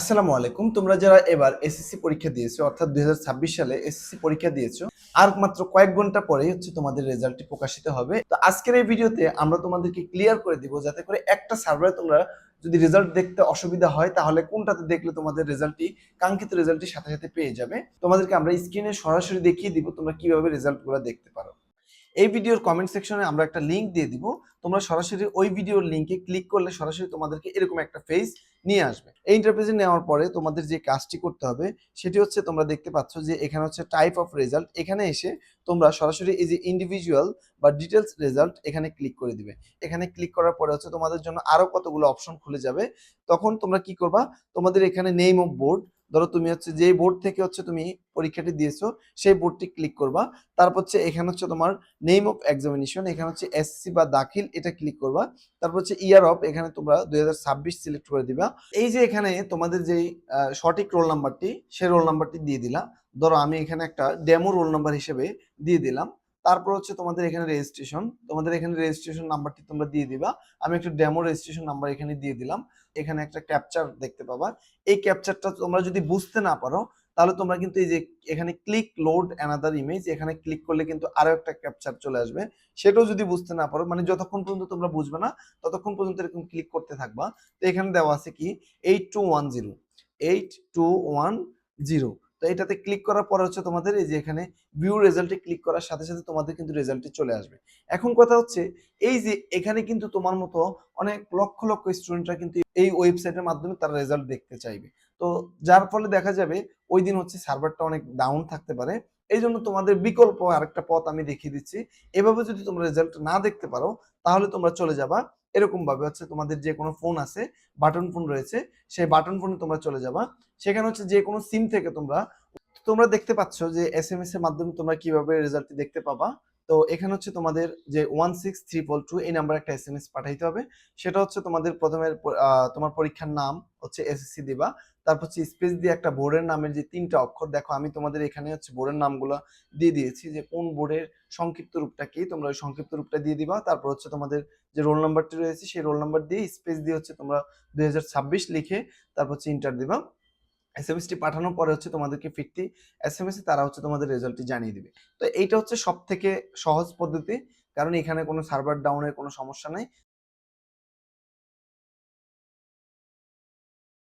আসসালামু আলাইকুম। তোমরা যারা এবার এসএসসি পরীক্ষা দিয়েছো অর্থাৎ ২০২৬ সালে এসএসসি পরীক্ষা দিয়েছো, আর মাত্র কয়েক ঘন্টা পরেই হচ্ছে তোমাদের রেজাল্টটি প্রকাশিত হবে। তো আজকের এই ভিডিওতে আমরা তোমাদেরকে ক্লিয়ার করে দিব যাতে করে একটা সার্ভারে তোমরা যদি রেজাল্ট দেখতে অসুবিধা হয় তাহলে কোনটাতে দেখলে তোমাদের রেজাল্টটি কাঙ্ক্ষিত রেজাল্টটি সাথে সাথে পেয়ে যাবে। তোমাদেরকে আমরা স্ক্রিনে সরাসরি দেখিয়ে দিব তোমরা কিভাবে রেজাল্টগুলো দেখতে পারো। এই ভিডিওর কমেন্ট সেকশনে আমরা একটা লিংক দিয়ে দিব। তোমরা সরাসরি ওই ভিডিওর লিংকে ক্লিক করলে সরাসরি তোমাদেরকে এরকম একটা পেজ নিয়ে আসবে। এই ইন্টারফেসে নেওয়ার পরে তোমাদের যে কাজটি করতে হবে সেটি হচ্ছে তোমরা দেখতে পাচ্ছ যে এখানে হচ্ছে টাইপ অফ রেজাল্ট। এখানে এসে তোমরা সরাসরি এই যে ইন্ডিভিজুয়াল বা ডিটেলস রেজাল্ট এখানে ক্লিক করে দিবে। এখানে ক্লিক করার পরে হচ্ছে তোমাদের জন্য আরো কতগুলো অপশন খুলে যাবে। তখন তোমরা কি করবা, তোমাদের এখানে নেম অফ বোর্ড, ধরো তুমি হচ্ছে যে বোর্ড থেকে হচ্ছে তুমি পরীক্ষাটি দিয়েছো সেই বোর্ডটি ক্লিক করবা। তারপর হচ্ছে এখানে হচ্ছে তোমার নেম অফ এক্সামিনেশন, এখানে হচ্ছে এসসি বা দাখিল, এটা ক্লিক করবা। তারপর হচ্ছে ইয়ার অফ, এখানে তোমরা 2026 সিলেক্ট করে দিবা। এই যে এখানে তোমাদের যেই সঠিক রোল নাম্বারটি সেই রোল নাম্বারটি দিয়ে দিলা। ধরো আমি এখানে একটা ডেমো রোল নাম্বার হিসেবে দিয়ে দিলাম। তারপর হচ্ছে তোমাদের এখানে রেজিস্ট্রেশন, তোমাদের এখানে রেজিস্ট্রেশন নাম্বারটি তোমরা দিয়ে দিবা। আমি একটা ডেমো রেজিস্ট্রেশন নাম্বার এখানে দিয়ে দিলাম। এখানে একটা ক্যাপচার দেখতে পাবা। এই ক্যাপচারটা তোমরা যদি বুঝতে না পারো তাহলে তোমরা কিন্তু এই যে এখানে ক্লিক লোড অ্যানাদার ইমেজ, এখানে ক্লিক করলে কিন্তু আরো একটা ক্যাপচার চলে আসবে। সেটাও যদি বুঝতে না পারো, মানে যতক্ষণ পর্যন্ত তোমরা বুঝবে না ততক্ষণ পর্যন্ত এরকম ক্লিক করতে থাকবা। তো এখানে দেওয়া আছে কি 8210, 8210। তো এটাতে ক্লিক করার পরে হচ্ছে তোমাদের এই যে এখানে ভিউ রেজাল্টে ক্লিক করার সাথে সাথে তোমাদের কিন্তু রেজাল্টটি চলে আসবে। এখন কথা হচ্ছে এই যে এখানে কিন্তু তোমার মতো অনেক লক্ষ লক্ষ স্টুডেন্টরা কিন্তু এই ওয়েবসাইটের মাধ্যমে তারা রেজাল্ট দেখতে চাইবে। তো যার ফলে দেখা যাবে ওই দিন হচ্ছে সার্ভারটা অনেক ডাউন থাকতে পারে। এই জন্য তোমাদের বিকল্প আরেকটা পথ আমি দেখিয়ে দিচ্ছি। এভাবে যদি তোমরা রেজাল্ট না দেখতে পারো তাহলে তোমরা চলে যাবা এরকম ভাবে, হচ্ছে তোমাদের যে কোনো ফোন আছে, বাটন ফোন রয়েছে, সেই বাটন ফোনে তোমরা চলে যাবা। সেখানে হচ্ছে যে কোনো সিম থেকে তোমরা তোমরা দেখতে পাচ্ছ যে এসএমএস এর মাধ্যমে তোমরা কিভাবে রেজাল্টটি দেখতে পাবা। তো এখানে হচ্ছে তোমাদের যে 16322 এই নাম্বারে একটা এসএমএস পাঠাইতে হবে। সেটা হচ্ছে তোমাদের প্রথমে তোমার পরীক্ষার নাম হচ্ছে এসএসসি দিবা। তারপর হচ্ছে স্পেস দিয়ে একটা বোর্ডের নামের যে ৩টা অক্ষর, দেখো আমি তোমাদের এখানে হচ্ছে বোর্ডের নামগুলো দিয়ে দিয়েছি যে কোন বোর্ডের সংক্ষিপ্ত রূপটা কি, তোমরা ওই সংক্ষিপ্ত রূপটা দিয়ে দিবা। তারপর হচ্ছে তোমাদের যে রোল নাম্বারটি রয়েছে সেই রোল নাম্বার দিয়ে স্পেস দিয়ে হচ্ছে তোমরা 2026 লিখে তারপর হচ্ছে ইন্টার দিবা। এসএমএসটি পাঠানোর পরে হচ্ছে তোমাদেরকে ফিরতি এসএমএস এ তারা হচ্ছে তোমাদের রেজাল্টটি জানিয়ে দিবে। তো এইটা হচ্ছে সবথেকে সহজ পদ্ধতি, কারণ এখানে কোনো সার্ভার ডাউনের কোনো সমস্যা নাই।